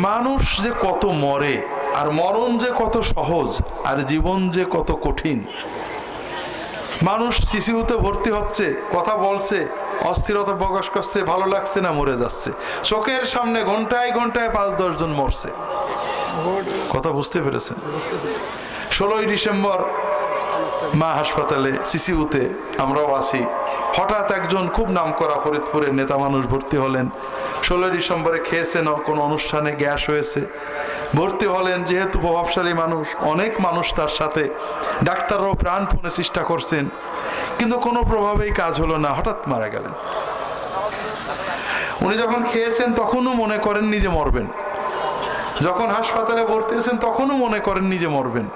মানুষ যে কত মরে, আর মরণ যে কত সহজ, আর জীবন যে কত কঠিন। মানুষ সিসিউতে ভর্তি হচ্ছে, কথা বলছে, অস্থিরতা প্রকাশ করছে, ভালো লাগছে না, মরে যাচ্ছে। চোখের সামনে ঘন্টায় ঘন্টায় 5-10 জন মরছে। কথা বুঝতে পেরেছেন? 16ই ডিসেম্বর মা হাসপাতালে সিসিউতে আমরাও আছি। হঠাৎ একজন খুব নামকরা ফরিদপুরের নেতা মানুষ ভর্তি হলেন। 16ই ডিসেম্বরে খেয়েছেন কোনো অনুষ্ঠানে, গ্যাস হয়েছে, ভর্তি হলেন। যেহেতু প্রভাবশালী মানুষ, অনেক মানুষ তার সাথে, ডাক্তাররাও প্রাণপণে চেষ্টা করছেন, কিন্তু কোনো প্রভাবেই কাজ হলো না, হঠাৎ মারা গেলেন। উনি যখন খেয়েছেন তখনও মনে করেন নিজে মরবেন, যখন হাসপাতালে ভর্তি হয়েছেন তখনও মনে করেন নিজে মরবেন,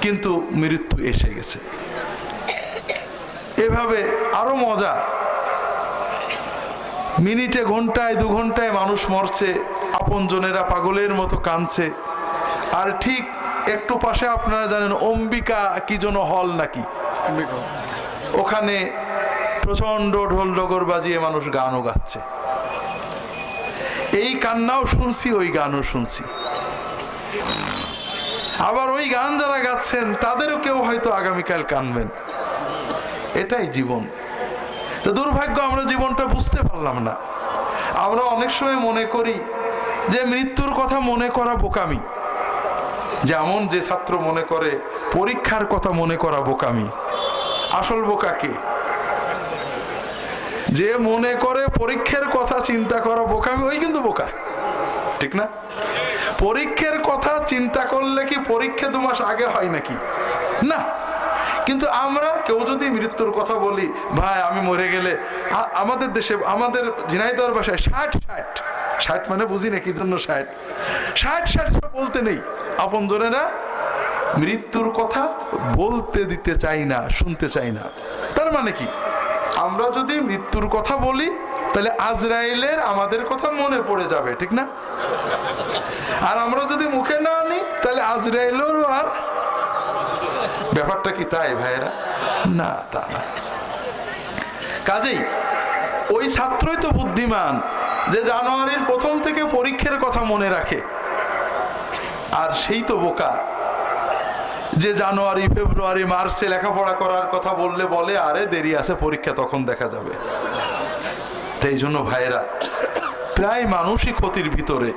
কিন্তু মৃত্যু এসে গেছে। এভাবে আরো মজা, মিনিটে ঘন্টায় 2 ঘন্টায় মানুষ মরছে, আপনজনেরা পাগলের মতো কাঁদছে। আর ঠিক একটু পাশে আপনারা জানেন অম্বিকা কি যেন হল নাকি, ওখানে প্রচন্ড ঢোল ডগর বাজিয়ে মানুষ গানও গাচ্ছে। এই কান্নাও শুনছি, ওই গানও শুনছি। আবার ওই গান যারা গাচ্ছেন তাদেরও কেউ হয়তো আগামীকাল কানবেন। এটাই জীবন। তো দুর্ভাগ্য, আমরা জীবনটা বুঝতে পারলাম না। আমরা অনেক সময় মনে করি যে মৃত্যুর কথা মনে করা বোকামি। যেমন যে ছাত্র মনে করে পরীক্ষার কথা মনে করা বোকামি। আসল বোকা কে? যে মনে করে পরীক্ষার কথা চিন্তা করা বোকামি, ওই কিন্তু বোকা, ঠিক না? পরীক্ষার কথা চিন্তা করলে কি পরীক্ষা 2 মাস আগে হয় নাকি? না। কিন্তু আমরা কেউ যদি মৃত্যুর কথা বলি, ভাই আমি মরে গেলে, আমাদের দেশে, আমাদের ঝিনাইদহের ভাষায় 60 মানে বুঝি না কি জন্য 60 বলতে নেই। আপন জনেরা মৃত্যুর কথা বলতে দিতে চাই না, শুনতে চাই না। তার মানে কি, আমরা যদি মৃত্যুর কথা বলি তাহলে আজরাইলের আমাদের কথা মনে পড়ে যাবে, ঠিক না? আর আমরা যদি মুখে না আনি তাহলে আজরাইলেরও আর, ব্যাপারটা কি তাই ভাইয়েরা? না, তা না। কাজেই ওই ছাত্রই তো বুদ্ধিমান যে জানুয়ারির 1ম থেকে পরীক্ষার কথা মনে রাখে, আর সেই তো বোকা যে জানুয়ারি, ফেব্রুয়ারি, মার্চে লেখাপড়া করার কথা বললে বলে আরে দেরি আছে, পরীক্ষা তখন দেখা যাবে। তাই জন্য ভাইয়েরা, প্রায় মানুষই ক্ষতির ভিতরে।